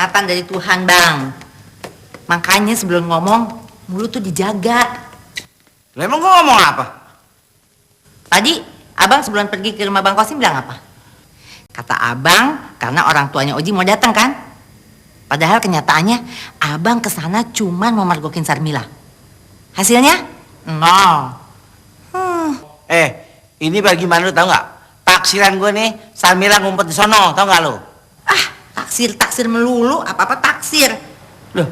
peringatan dari Tuhan, Bang. Makanya sebelum ngomong, mulut tuh dijaga. Lah emang gua ngomong apa? Tadi Abang sebelum pergi ke rumah Bang Kosim bilang apa? Kata Abang, karena orang tuanya Oji mau datang kan? Padahal kenyataannya Abang kesana cuman mau mergokin Sarmila. Hasilnya? Nol. Ini bagaimana lu tau nggak? Taksiran gue nih, Sarmila ngumpet di sono, tau nggak lu? Ah, taksir melulu, apa-apa taksir. Loh.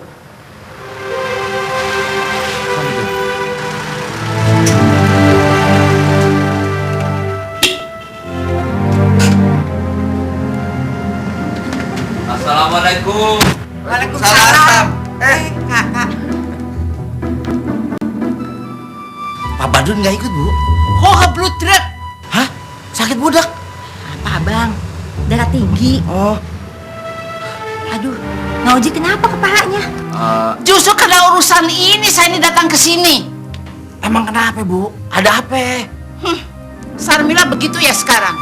Assalamualaikum. Waalaikumsalam. Kakak. Pak Badun nggak ikut, Bu? Kok ngeblut truk? Hah? Sakit budak? Apa, Bang? Darah tinggi. Oh. Aduh, Oji kenapa kepalanya? Justru karena urusan ini saya ini datang ke sini. Emang kenapa, Bu? Ada apa? Sarmila begitu ya sekarang.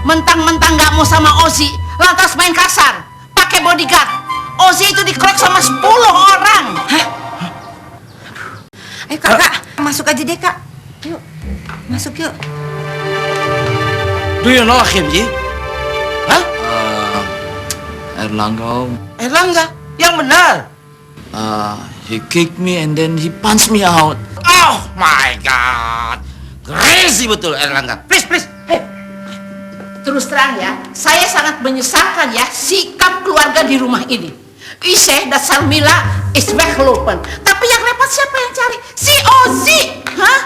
Mentang-mentang nggak mau sama Ozi, lantas main kasar, pakai bodyguard. Ozi itu dikrok sama 10 orang. Hah? Ayo kakak, masuk aja deh kak. Yuk, masuk yuk. Do you know him, Ji? Hah? Erlangga, Om. Erlangga? Yang benar. He kicked me and then he punched me out. Oh my God. Crazy betul Erlangga. Please. Terus terang ya, saya sangat menyesalkan ya sikap keluarga di rumah ini. Iseh dan Sarmila is weggelopen. Tapi yang repot siapa yang cari? Si Ozi. Hah?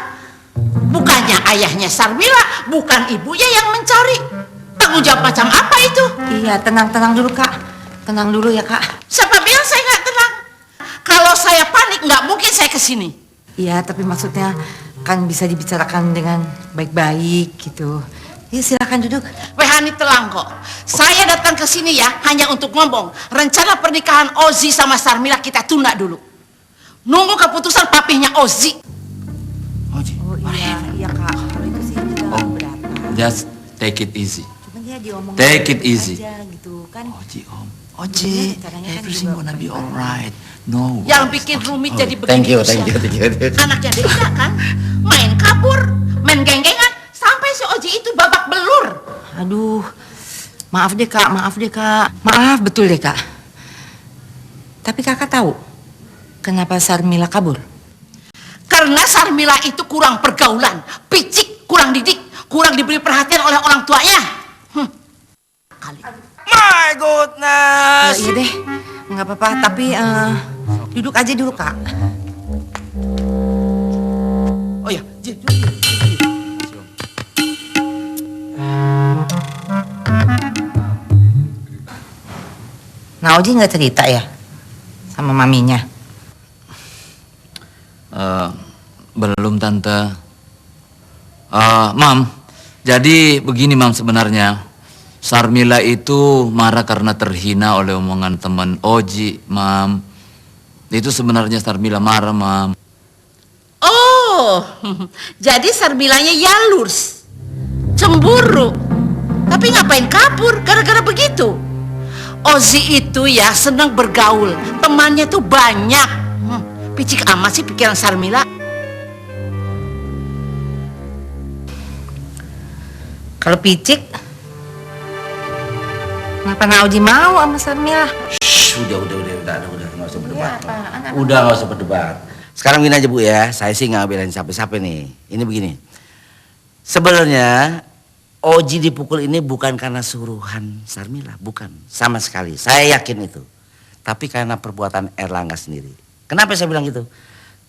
Bukannya ayahnya Sarmila, bukan ibunya yang mencari. Tanggung jawab macam apa itu? Iya, tenang dulu kak. Tenang dulu ya kak. Siapa bilang saya nggak tenang? Kalau saya panik nggak mungkin saya kesini. Iya, tapi maksudnya kan bisa dibicarakan dengan baik-baik gitu. Ya silakan duduk. Wehani telang kok. Saya datang ke sini ya hanya untuk ngomong rencana pernikahan Ozi sama Sarmila kita tunda dulu. Nunggu keputusan papihnya Ozi. Oji. Oh iya kak. Kalau itu sih juga berapa. Just take it easy. Cuman dia diomongin Take it easy. aja gitu kan. Oji, Om. Oji, Caranya kan everything juga gonna be baik-baik. alright. No. Yang worries. bikin rumit jadi begini. Thank you. Anaknya Deka kan main kabur, main geng-gengan sampai si Oji itu babak belur. Aduh, maaf deh kak. Maaf betul deh kak. Tapi kakak tahu kenapa Sarmila kabur? Karena Sarmila itu kurang pergaulan, picik, kurang didik, kurang diberi perhatian oleh orang tuanya. Kali. My goodness. Iya deh, nggak apa-apa. Tapi duduk aja dulu kak. Oh ya, Ji, duduk. Nah Oji nggak cerita ya sama maminya? Belum tante. Mam, jadi begini mam sebenarnya. Sarmila itu marah karena terhina oleh omongan teman Oji, mam. Itu sebenarnya Sarmila marah, mam. Oh, jadi Sarmilanya yalurs, cemburu. Tapi ngapain kabur gara-gara begitu? Ozi itu ya senang bergaul, temannya tuh banyak. Picik amat sih pikiran Sarmila. Kalau picik, kenapa Oji mau sama Sarmila? Shh, udah, nggak usah berdebat. apaan? Udah nggak usah berdebat. Sekarang gini aja Bu ya, saya sih nggak belain siapa-siapa nih. Ini begini, sebenarnya Oji dipukul ini bukan karena suruhan Sarmila, bukan sama sekali. Saya yakin itu, tapi karena perbuatan Erlangga sendiri. Kenapa saya bilang gitu?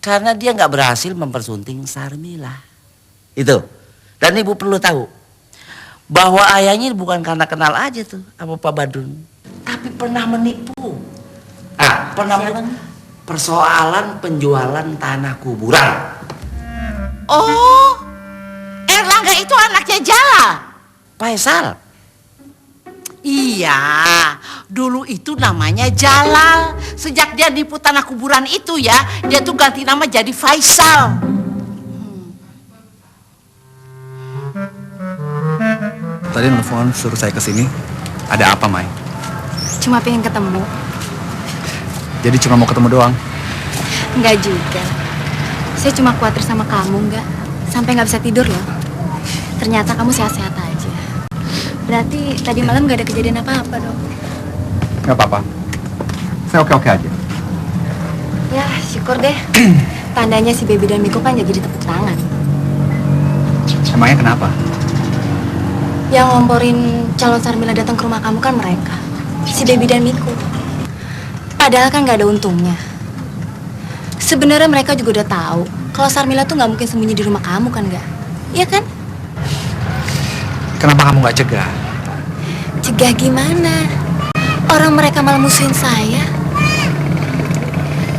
Karena dia nggak berhasil mempersunting Sarmila. Itu. Dan Ibu perlu tahu bahwa ayahnya bukan karena kenal aja tuh sama Pak Badun, tapi pernah menipu. Pernah menipu. Persoalan penjualan tanah kuburan. Oh, Erlangga itu anaknya Jala. Faisal. Iya, dulu itu namanya Jalal. Sejak dia nipu tanah kuburan itu ya, dia tuh ganti nama jadi Faisal. Tadi nelfon suruh saya kesini. Ada apa, Mai? Cuma pengen ketemu. Jadi cuma mau ketemu doang. Enggak juga. Saya cuma khawatir sama kamu, enggak. Sampai nggak bisa tidur loh. Ternyata kamu sehat-sehat aja. Berarti tadi malam nggak ada kejadian apa-apa dong? Nggak apa-apa. Saya oke-oke aja. Ya, syukur deh. Tandanya si Baby dan Miko kan jadi tepuk tangan. Emangnya kenapa? Yang ngomporin calon Sarmila datang ke rumah kamu kan mereka. Si Baby dan Miko. Padahal kan nggak ada untungnya. Sebenarnya mereka juga udah tahu kalau Sarmila tuh nggak mungkin sembunyi di rumah kamu kan nggak? Iya kan? Kenapa kamu nggak cegah? Cegah gimana? Orang mereka malah musuhin saya.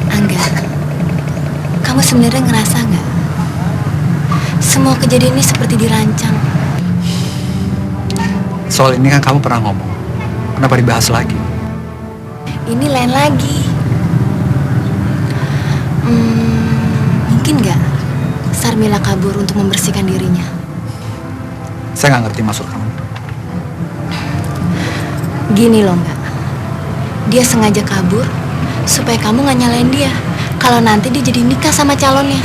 Angga, kamu sebenarnya ngerasa nggak? Semua kejadian ini seperti dirancang. Soal ini kan kamu pernah ngomong. Kenapa dibahas lagi? Ini lain lagi. Mungkin nggak Sarmila kabur untuk membersihkan dirinya? Saya nggak ngerti maksud kamu. Gini loh Mbak, dia sengaja kabur supaya kamu nggak nyalain dia kalau nanti dia jadi nikah sama calonnya.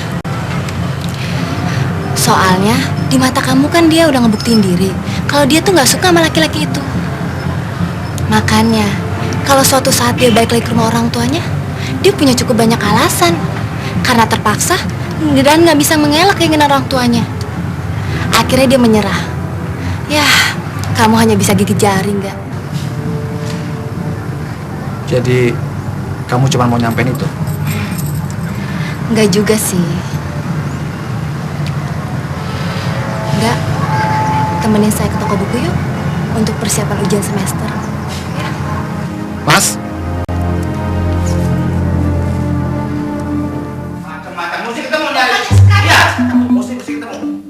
Soalnya di mata kamu kan dia udah ngebuktiin diri kalau dia tuh nggak suka sama laki-laki itu. Makanya kalau suatu saat dia balik lagi ke rumah orang tuanya, dia punya cukup banyak alasan karena terpaksa dan nggak bisa mengelak keinginan orang tuanya. Akhirnya dia menyerah. Ya, kamu hanya bisa gigit jari nggak? Jadi kamu cuma mau nyampein itu? Nggak juga sih. Nggak, temenin saya ke toko buku yuk untuk persiapan ujian semester. Mas? Macam-macam mesti ketemu dari. Iya, mesti ketemu.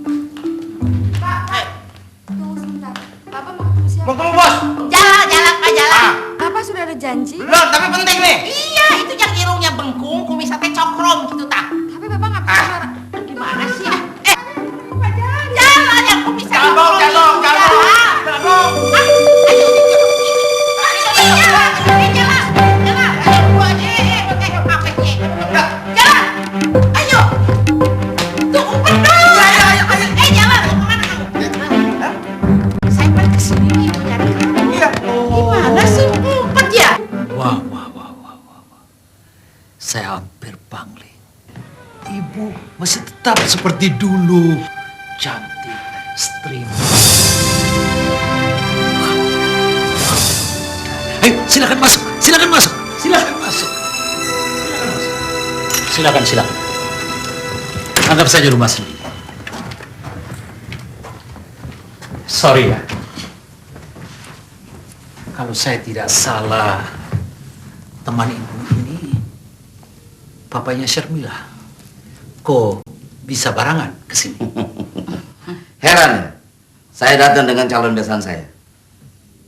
Tunggu sebentar. Bapak mau ketemu siapa? Mau ketemu bos? Jalan Pak, jalan. Bapak sudah ada janji. Belum, tapi penting nih. Iya, itu yang irungnya bengkung, kumisnya teh cokrom gitu tak. Tapi Bapak nggak bisa marah. Gimana sih ya? Jalan yang kumisnya Jalan dong, jalan dong, jalan dong. Jalan dong. Ayo, jalan. Ayo, gua apa sih? Jalan. Ayo. Tuh, umpet dong. Jalan. Mau kemana kamu? Saya kan kesini nih mau nyari kamu. Iya. Gimana sih umpet ya? Wah. Saya hampir pangling. Ibu masih tetap seperti dulu. Cantik, stream. Ayo, silakan masuk. Silakan. Anggap saja rumah sendiri. Sorry ya. Kalau saya tidak salah, teman ibu ini papanya Sharmila. Kok bisa barengan ke sini? Heran ya, saya datang dengan calon besan saya.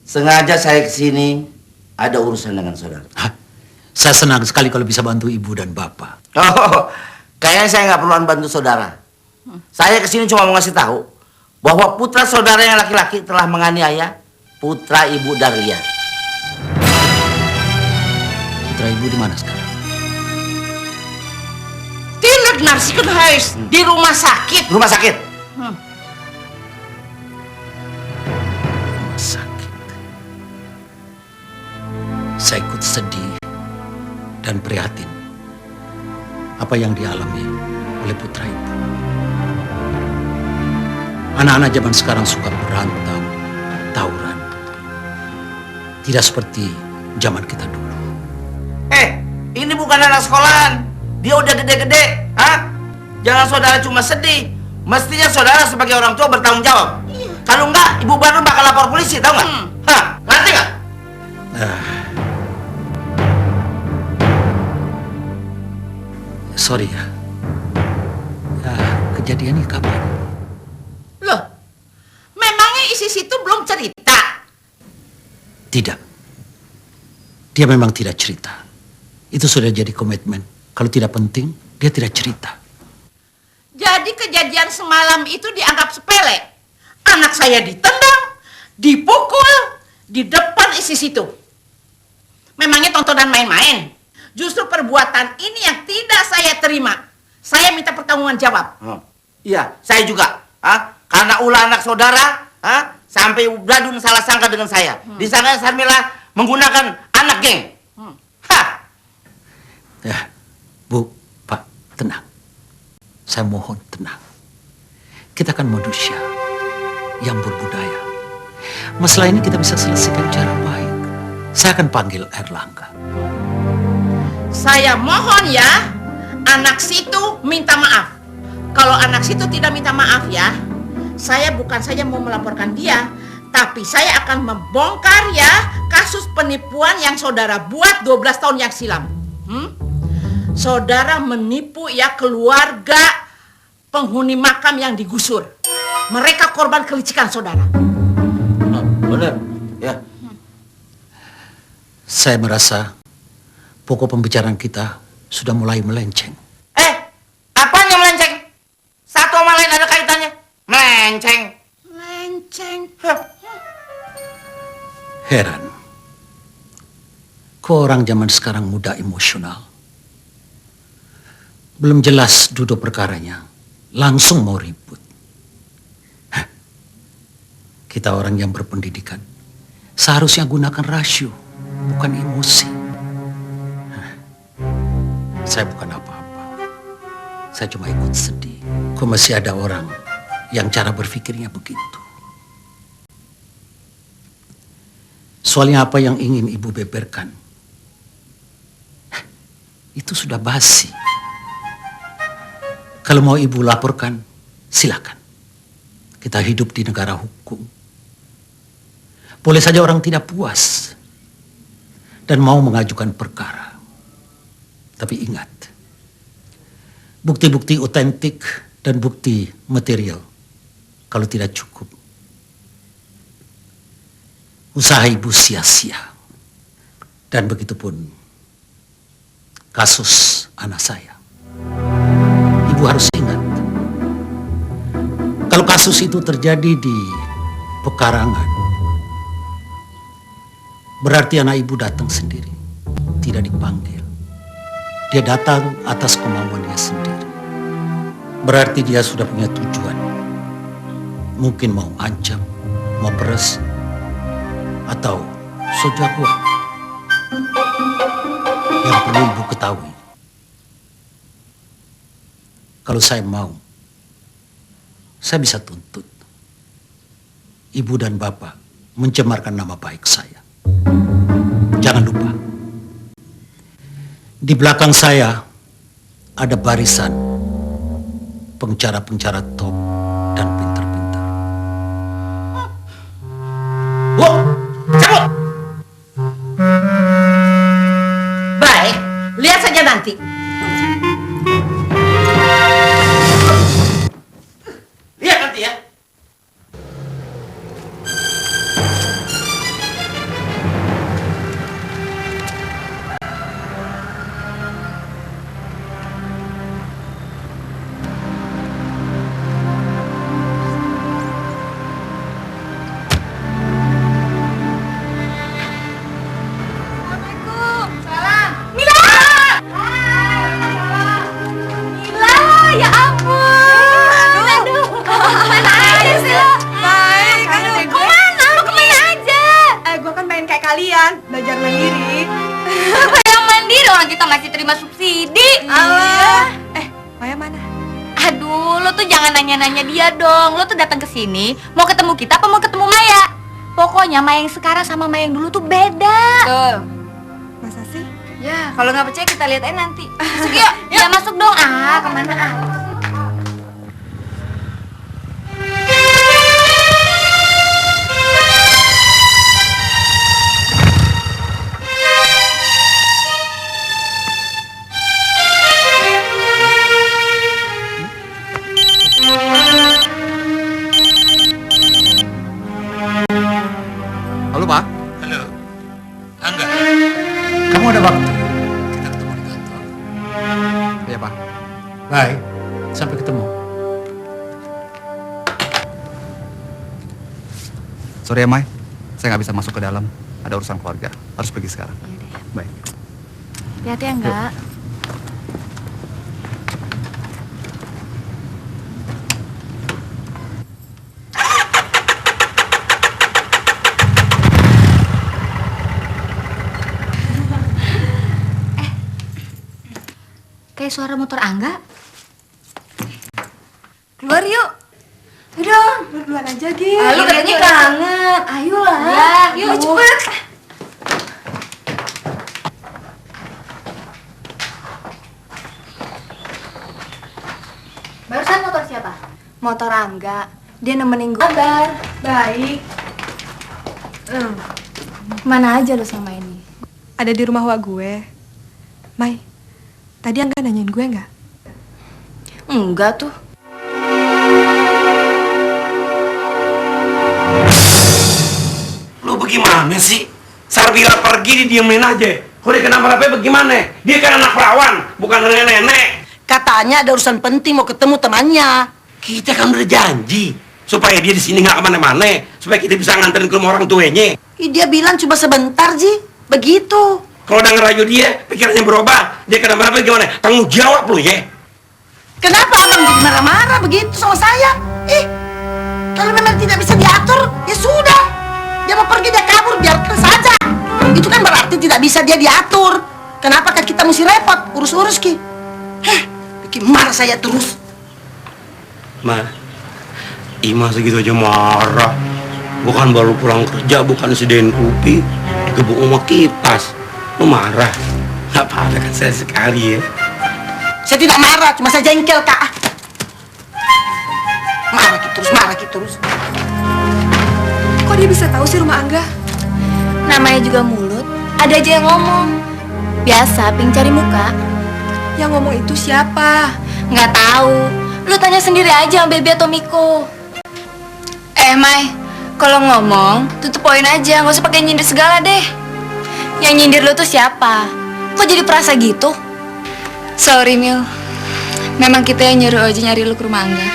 Sengaja saya ke sini ada urusan dengan saudara. Hah? Saya senang sekali kalau bisa bantu ibu dan bapak. Oh, kayaknya saya nggak perlu bantu saudara. Saya ke sini cuma mau ngasih tahu bahwa putra saudara yang laki-laki telah menganiaya putra ibu Daria. Putra ibu di mana sekarang? Tidak narsikeun huis di rumah sakit. Rumah sakit. Sakit. Saya ikut sedih dan prihatin apa yang dialami oleh putra ibu. Anak-anak zaman sekarang suka berantem, tawuran. Tidak seperti zaman kita dulu. Ini bukan anak sekolahan. Dia udah gede-gede. Jangan saudara cuma sedih. Mestinya saudara sebagai orang tua bertanggung jawab. Kalau enggak, ibu baru bakal lapor polisi, tahu nggak? Ngerti nggak? Sorry ya. Kejadiannya kapan? Loh, memangnya isi situ belum cerita? Tidak. Dia memang tidak cerita. Itu sudah jadi komitmen. Kalau tidak penting, dia tidak cerita. Jadi kejadian semalam itu dianggap sepele. Anak saya ditendang, dipukul di depan isi situ. Memangnya tontonan main-main? Justru perbuatan ini yang tidak saya terima. Saya minta pertanggungan jawab. Iya, saya juga. Karena ulah anak saudara, sampai Bladun salah sangka dengan saya. Di sana Sarmila menggunakan anak geng. Ya, Bu, Pak, tenang. Saya mohon tenang. Kita kan manusia yang berbudaya. Masalah ini kita bisa selesaikan cara baik. Saya akan panggil Erlangga. Saya mohon ya, anak situ minta maaf. Kalau anak situ tidak minta maaf ya, saya bukan saja mau melaporkan dia, tapi saya akan membongkar ya kasus penipuan yang saudara buat 12 tahun yang silam. Saudara menipu ya keluarga penghuni makam yang digusur. Mereka korban kelicikan saudara. Benar, ya. Saya merasa pokok pembicaraan kita sudah mulai melenceng. Apanya melenceng? Satu sama lain ada kaitannya. Melenceng. Lenceng. Heran. Kok orang zaman sekarang mudah emosional? Belum jelas duduk perkaranya, langsung mau ribut. Kita orang yang berpendidikan seharusnya gunakan rasio, bukan emosi. Saya bukan apa-apa. Saya cuma ikut sedih. Kok masih ada orang yang cara berpikirnya begitu. Soalnya apa yang ingin ibu beberkan, itu sudah basi. Kalau mau ibu laporkan, silakan. Kita hidup di negara hukum. Boleh saja orang tidak puas dan mau mengajukan perkara. Tapi ingat, bukti-bukti otentik dan bukti material kalau tidak cukup, usaha ibu sia-sia. Dan begitu pun kasus anak saya. Ibu harus ingat, kalau kasus itu terjadi di pekarangan, berarti anak ibu datang sendiri, tidak dipanggil. Dia datang atas kemauan dia sendiri. Berarti dia sudah punya tujuan. Mungkin mau ancam, mau peres, atau sojagoan. Yang perlu ibu ketahui, kalau saya mau, saya bisa tuntut ibu dan bapak mencemarkan nama baik saya. Jangan lupa, di belakang saya ada barisan pengacara-pengacara top dan pintar-pintar. Cabut! Baik, lihat saja nanti. Lihat nanti ya. Belajar mandiri. Apa yang mandiri? Orang kita masih terima subsidi. Alah. Maya mana? Aduh, lo tuh jangan nanya-nanya dia dong. Lo tuh datang ke sini mau ketemu kita apa mau ketemu Maya? Pokoknya Maya yang sekarang sama Maya yang dulu tuh beda. Tuh. Masa sih? Ya, kalau nggak percaya kita lihat aja nanti. Masuk yuk. Ya masuk dong. Kemana Halo, Pak. Halo, Angga. Kamu ada waktu? Kita ketemu di kantor. Iya, Pak. Baik, sampai ketemu. Sorry ya, Mai. Saya nggak bisa masuk ke dalam. Ada urusan keluarga. Harus pergi sekarang. Baik. Hati-hati ya, enggak. Kayak suara motor Angga. Keluar yuk. Udah, duluan aja, Gi. Lu katanya kangen. Ayolah. Ya, yuk cepet. Barusan motor siapa? Motor Angga. Dia nemenin gue. Kabar. Baik. Mana aja lu selama ini? Ada di rumah Wak gue. Mai, tadi Angga nanyain gue nggak? Enggak tuh. Lu bagaimana sih? Sarmila pergi didiemin aja. Kalau dia kenapa-napa bagaimana? Dia kan anak perawan, bukan nenek-nenek. Katanya ada urusan penting mau ketemu temannya. Kita kan udah janji supaya dia di sini nggak kemana-mana, supaya kita bisa nganterin ke rumah orang tuanya. Ih, dia bilang cuma sebentar, Ji. Begitu. Kalau udah ngerayu dia, pikirannya berubah. Dia kenapa-napa gimana? Tanggung jawab lu ya. Kenapa abang jadi marah-marah begitu sama saya? Kalau memang tidak bisa diatur, ya sudah. Dia mau pergi, dia kabur, biarkan saja. Itu kan berarti tidak bisa dia diatur. Kenapa kan kita mesti repot urus-urus, Ki? Bikin marah saya terus. Ma, Ima segitu aja marah. Bukan baru pulang kerja, bukan sedain kopi, digebuk sama kipas. Lu marah? Gak apa-apa kan saya sekali ya. Saya tidak marah, cuma saya jengkel, Kak. Marah gitu terus. Kok dia bisa tahu sih rumah Angga? Namanya juga mulut, ada aja yang ngomong. Biasa, ping cari muka. Yang ngomong itu siapa? Nggak tahu. Lu tanya sendiri aja sama Baby atau Miko. Mai, kalau ngomong, tutup poin aja, nggak usah pakai nyindir segala deh. Yang nyindir lu tuh siapa? Kok jadi perasa gitu? Sorry, Mil. Memang kita yang nyuruh Oji nyari lu ke rumah Angga.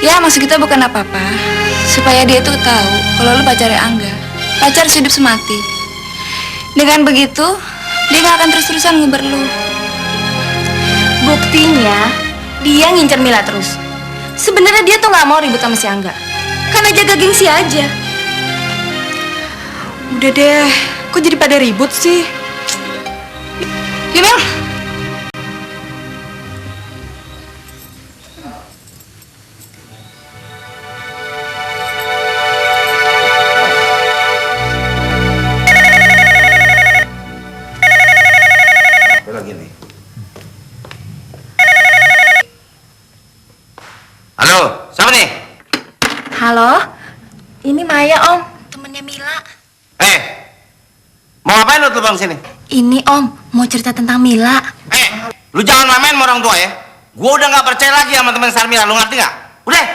Ya, maksud kita bukan apa-apa. Supaya dia tuh tahu kalau lu pacarnya Angga. Pacar sehidup semati. Dengan begitu, dia gak akan terus-terusan nguber lu. Buktinya, dia ngincer Mila terus. Sebenarnya dia tuh gak mau ribut sama si Angga. Karena jaga gengsi aja. Udah deh, kok jadi pada ribut sih? Yuk, Mil. Halo, siapa nih? Halo, ini Maya Om, temennya Mila. Mau ngapain lu terbang sini? Ini Om, mau cerita tentang Mila. Lu jangan main sama orang tua ya. Gua udah nggak percaya lagi sama teman Sarmila, lu ngerti nggak? Udah.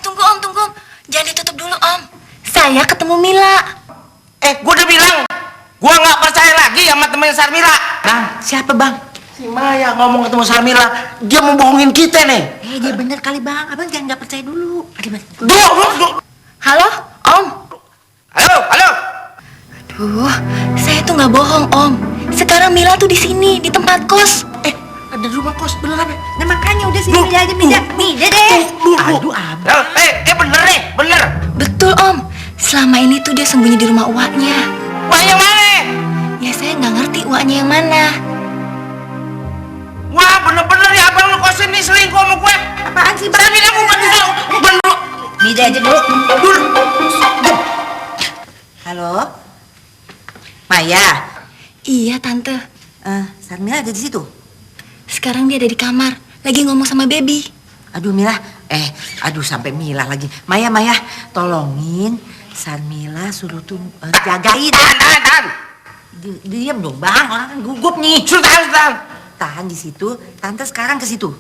Tunggu Om, tunggu Om. Jangan ditutup dulu Om. Saya ketemu Mila. Gua udah bilang, gua nggak percaya lagi sama teman Sarmila. Bang, siapa, Bang? Si Maya ngomong ketemu Sarmila. Dia mau bohongin kita nih. Dia bener kali bang, abang jangan nggak percaya dulu. Halo, Om. Halo. Duh, saya tuh nggak bohong Om. Sekarang Mila tuh di sini, di tempat kos. Ada di rumah kos, beneran ya? Nah makanya udah sini aja Mida deh. Aduh abang. Bener. Betul Om. Selama ini tuh dia sembunyi di rumah uaknya. Wah, yang mana? Ya saya nggak ngerti uaknya yang mana. Wah, bener-bener ya abang lu kosin nih selingkuh sama gue. Apaan sih bang? Sarmila mau mati dulu. Bener. Mida aja dulu. Halo, Maya. Iya Tante. Sarmila ada di situ. Sekarang dia ada di kamar, lagi ngomong sama Baby. Aduh Mila, aduh sampai Mila lagi. Maya, tolongin Sarmila suruh tuh jagain. Tahan. Diam dong bang, orang kan gugup nih. Tahan di situ, tante sekarang ke situ.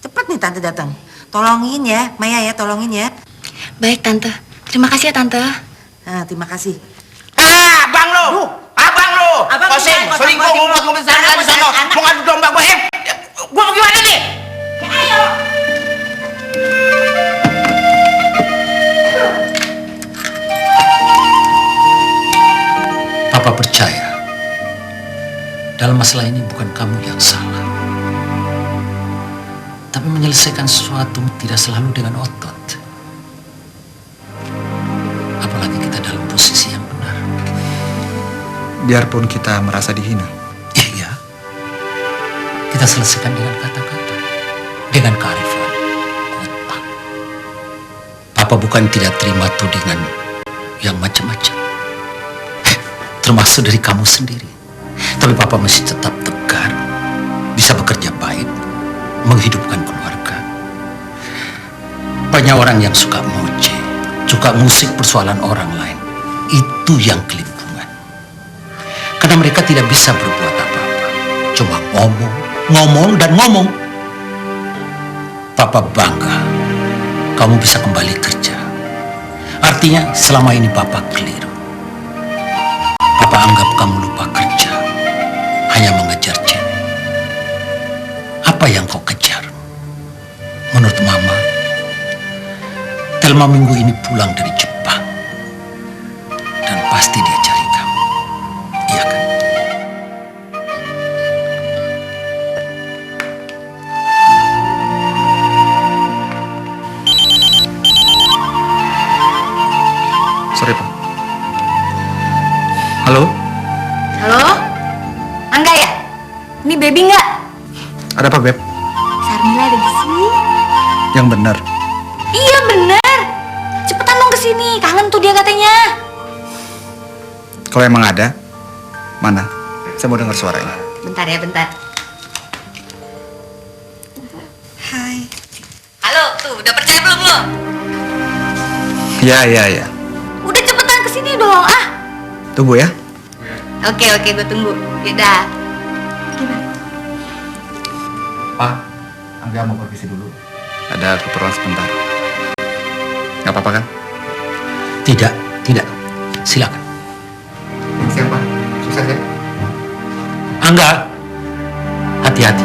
Cepet nih tante datang. Tolongin ya, Maya ya, tolongin ya. Baik Tante, terima kasih ya Tante. Terima kasih. Abang lu. Abang Kosin, gimana? selingkuh ngomong Sarmila di sana. Mau ngadu domba gue. Gue mau gimana nih? Papa percaya. dalam masalah ini bukan kamu yang salah. Tapi menyelesaikan sesuatu tidak selalu dengan otot. Apalagi kita dalam posisi yang benar. Biarpun kita merasa dihina. Iya. Kita selesaikan dengan kata-kata. Dengan kearifan otak. Papa bukan tidak terima tudingan yang macam-macam. Termasuk dari kamu sendiri. Tapi Papa masih tetap tegar. Bisa bekerja baik. Menghidupkan keluarga. Banyak orang yang suka moje, suka musik persoalan orang lain. Itu yang kelimpungan. Karena mereka tidak bisa berbuat apa-apa. Cuma ngomong, ngomong, dan ngomong. Papa bangga kamu bisa kembali kerja. Artinya selama ini Papa keliru. Papa anggap kamu lupa kerja. Hanya mengejar cewek. Apa yang kau kejar? Menurut Mama, Telma minggu ini pulang dari Jepang. Dan pasti dia cari kamu. Iya kan? Sorry, Pak. Halo? Halo? Angga ya? Ini baby nggak? Ada apa, Beb? Sarmila ada di sini. Yang benar. Iya bener. Cepetan dong kesini. Kangen tuh dia katanya. Kalau emang ada, mana? Saya mau dengar suaranya. Bentar ya, bentar. Hai. Halo, tuh udah percaya belum lo? Ya. Udah cepetan kesini dong, ah. Tunggu ya. Oke, gue tunggu. Yaudah. Pak, Angga mau permisi dulu. Ada keperluan sebentar. Gak apa-apa kan? Tidak. Silakan. Siap, Pak. Sukses ya. Angga, hati-hati.